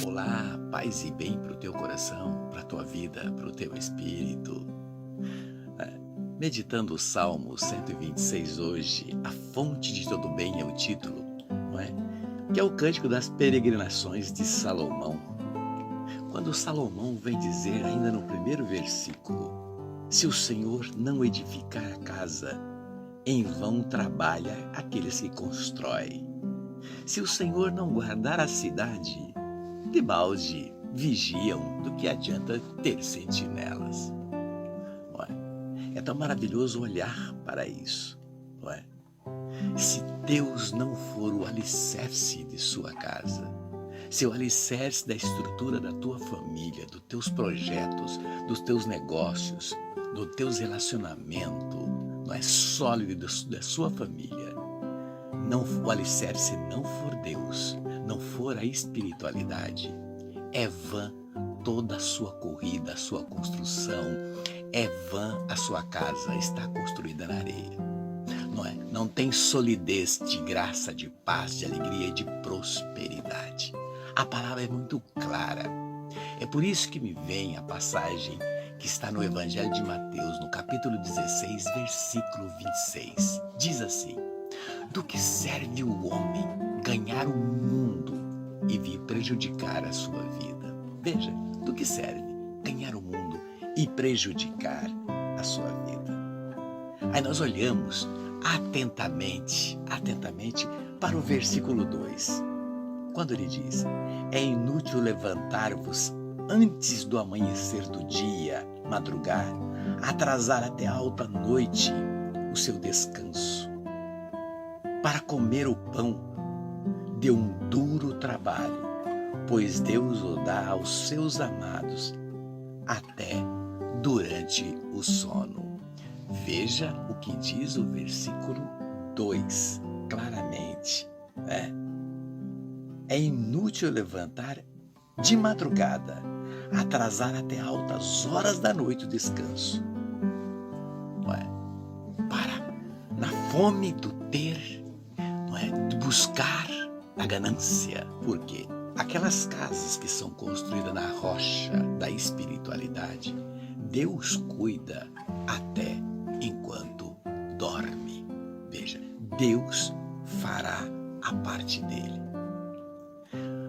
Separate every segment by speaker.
Speaker 1: Olá, paz e bem para o teu coração, para a tua vida, para o teu espírito. É, Meditando o Salmo 126 hoje, a fonte de todo bem é o título, não é? Que é o cântico das peregrinações de Salomão. Quando Salomão vem dizer, ainda no primeiro versículo, se o Senhor não edificar a casa, em vão trabalha aqueles que constroem. Se o Senhor não guardar a cidade, de balde vigiam, do que adianta ter sentinelas. Não é? É tão maravilhoso olhar para isso, não é? Se Deus não for o alicerce de sua casa, se o alicerce da estrutura da tua família, dos teus projetos, dos teus negócios, dos teus relacionamentos, não é sólido da sua família, não, o alicerce não for Deus, não for a espiritualidade, é vã toda a sua corrida, a sua construção, é vã a sua casa, está construída na areia. Não é? Não tem solidez de graça, de paz, de alegria e de prosperidade. A palavra é muito clara. É por isso que me vem a passagem que está no Evangelho de Mateus, no capítulo 16, versículo 26. Diz assim: do que serve o homem ganhar o mundo e vir prejudicar a sua vida? Veja, do que serve ganhar o mundo e prejudicar a sua vida? Aí nós olhamos atentamente para o versículo 2, quando ele diz: é inútil levantar-vos antes do amanhecer do dia, madrugar, atrasar até a alta noite o seu descanso. Para comer o pão de um duro trabalho, pois Deus o dá aos seus amados até durante o sono. Veja o que diz o versículo 2, claramente. É inútil levantar de madrugada, atrasar até altas horas da noite o descanso. Para, na fome do ter, de buscar a ganância. Por quê? Aquelas casas que são construídas na rocha da espiritualidade, Deus cuida até enquanto dorme. Veja, Deus fará a parte dele.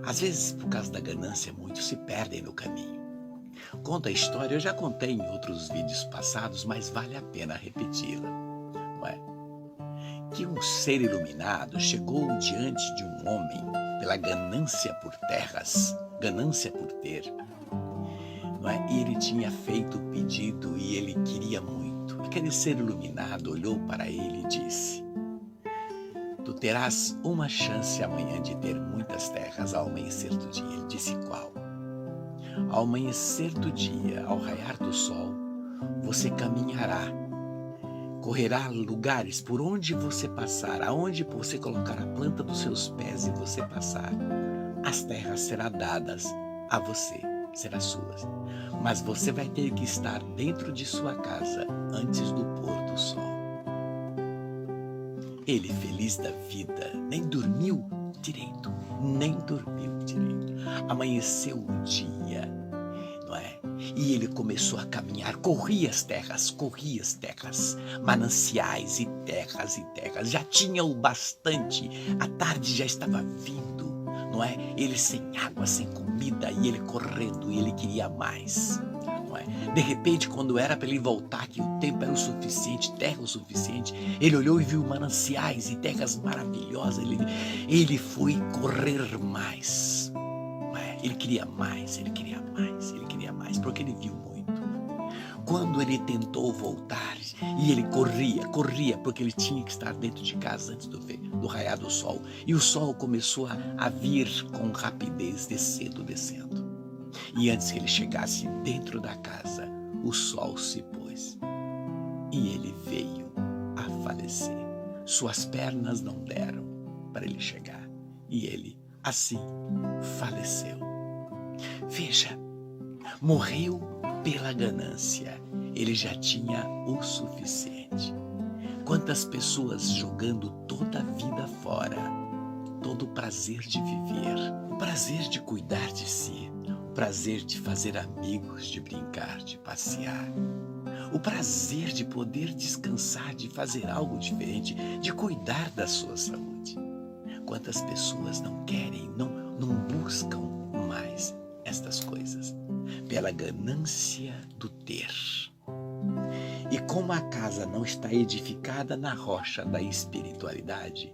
Speaker 1: Às vezes, por causa da ganância, muitos se perdem no caminho. Conta a história, eu já contei em outros vídeos passados, mas vale a pena repeti-la. Não é? Que um ser iluminado chegou diante de um homem pela ganância por terras, ganância por ter. Não é? E ele tinha feito o pedido e ele queria muito. Aquele ser iluminado olhou para ele e disse: tu terás uma chance amanhã de ter muitas terras ao amanhecer do dia. Ele disse: qual? Ao amanhecer do dia, ao raiar do sol, você caminhará, correrá lugares por onde você passar, aonde você colocar a planta dos seus pés e você passar, as terras serão dadas a você, serão suas. Mas você vai ter que estar dentro de sua casa antes do pôr do sol. Ele, feliz da vida, nem dormiu direito. Amanheceu o dia, não é? E ele começou a caminhar, corria as terras, mananciais e terras. Já tinha o bastante, a tarde já estava vindo, não é? Ele sem água, sem comida, e ele correndo, e ele queria mais. De repente, quando era para ele voltar, que o tempo era o suficiente, terra o suficiente, ele olhou e viu mananciais e terras maravilhosas. Ele foi correr mais. Ele queria mais, porque ele viu muito. Quando ele tentou voltar, e ele corria, porque ele tinha que estar dentro de casa antes do raiar do sol. E o sol começou a vir com rapidez, descendo. E antes que ele chegasse dentro da casa, o sol se pôs e ele veio a falecer. Suas pernas não deram para ele chegar e ele, assim, faleceu. Veja, morreu pela ganância, ele já tinha o suficiente. Quantas pessoas jogando toda a vida fora todo o prazer de viver, o prazer de cuidar de si, o prazer de fazer amigos, de brincar, de passear, o prazer de poder descansar, de fazer algo diferente, de cuidar da sua saúde. Quantas pessoas não querem, não buscam mais estas coisas, pela ganância do ter. E como a casa não está edificada na rocha da espiritualidade,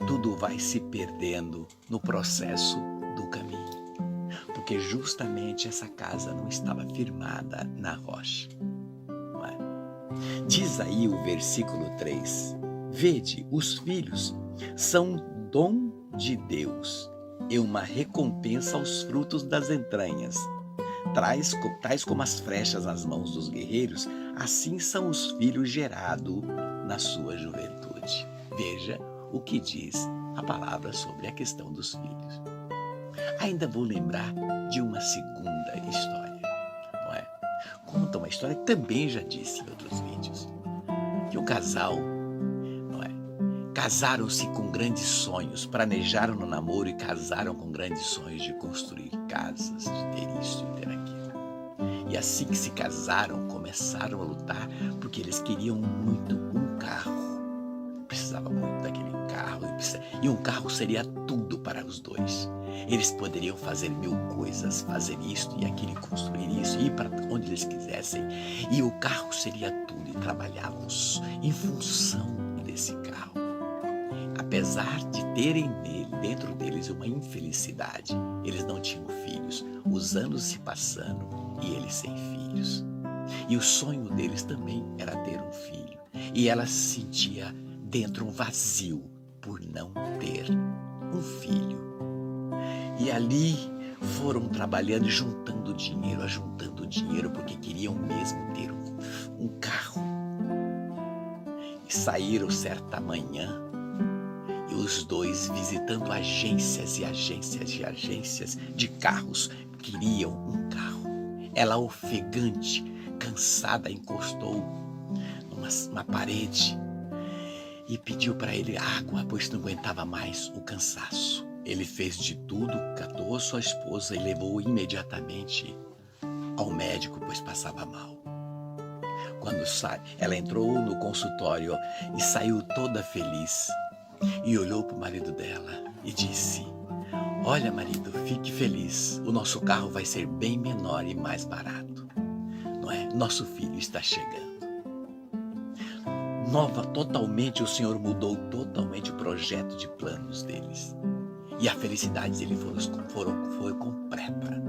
Speaker 1: tudo vai se perdendo no processo do caminho, porque justamente essa casa não estava firmada na rocha. Não é? Diz aí o versículo 3, vede, os filhos são dom de Deus e uma recompensa aos frutos das entranhas. Tais como as flechas nas mãos dos guerreiros, assim são os filhos gerados na sua juventude. Veja o que diz a palavra sobre a questão dos filhos. Ainda vou lembrar de uma segunda história, não é? Conta uma história que também já disse em outros vídeos, que um casal, não é? Casaram-se com grandes sonhos, planejaram no namoro e casaram com grandes sonhos de construir casas, de ter isso e ter aquilo. E assim que se casaram, começaram a lutar porque eles queriam muito um carro. Precisava muito daquele carro. E um carro seria tudo para os dois. Eles poderiam fazer 1000 coisas, fazer isto e aquilo, construir isso, ir para onde eles quisessem. E o carro seria tudo. E trabalhavam em função desse carro. Apesar de terem dentro deles uma infelicidade, eles não tinham filhos, os anos se passando e eles sem filhos. E o sonho deles também era ter um filho. E ela se sentia dentro um vazio por não ter um filho. E ali foram trabalhando e juntando dinheiro, porque queriam mesmo ter um carro. E saíram certa manhã, e os dois visitando agências e agências e agências de carros, queriam um carro. Ela, ofegante, cansada, encostou numa parede e pediu para ele água, pois não aguentava mais o cansaço. Ele fez de tudo, catou a sua esposa e levou imediatamente ao médico, pois passava mal. Quando ela entrou no consultório e saiu toda feliz e olhou para o marido dela e disse: olha, marido, fique feliz, o nosso carro vai ser bem menor e mais barato, não é? Nosso filho está chegando. Totalmente, o Senhor mudou totalmente o projeto de planos deles. E a felicidade dele foi completa.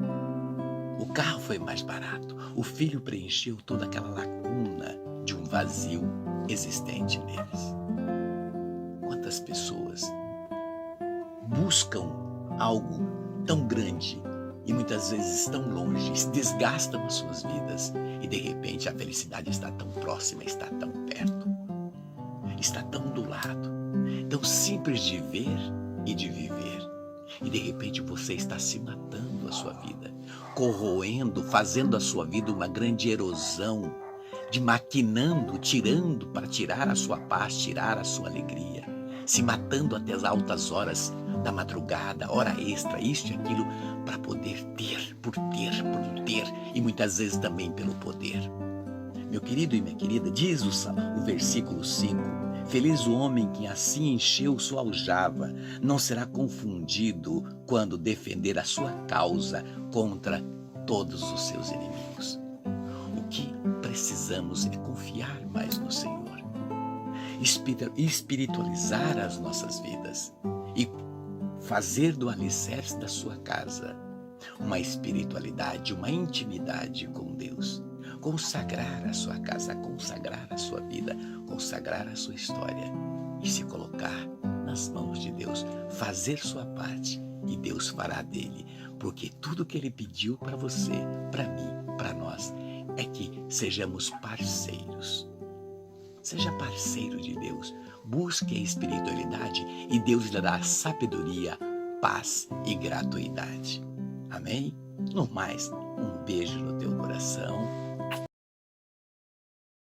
Speaker 1: O carro foi mais barato. O filho preencheu toda aquela lacuna de um vazio existente neles. Quantas pessoas buscam algo tão grande e muitas vezes tão longe, desgastam as suas vidas e de repente a felicidade está tão próxima, está tão perto, está tão do lado, tão simples de ver e de viver. E de repente você está se matando a sua vida, corroendo, fazendo a sua vida uma grande erosão, de maquinando, tirando para tirar a sua paz, tirar a sua alegria, se matando até as altas horas da madrugada, hora extra, isto e aquilo, para poder ter, por ter, e muitas vezes também pelo poder. Meu querido e minha querida, diz o versículo 5, feliz o homem que assim encheu sua aljava, não será confundido quando defender a sua causa contra todos os seus inimigos. O que precisamos é confiar mais no Senhor, espiritualizar as nossas vidas e fazer do alicerce da sua casa uma espiritualidade, uma intimidade com Deus. Consagrar a sua casa, consagrar a sua vida, consagrar a sua história e se colocar nas mãos de Deus, fazer sua parte e Deus fará dele, porque tudo que Ele pediu para você, para mim, para nós, é que sejamos parceiros. Seja parceiro de Deus, busque a espiritualidade e Deus lhe dará sabedoria, paz e gratuidade. Amém? No mais, um beijo no teu coração.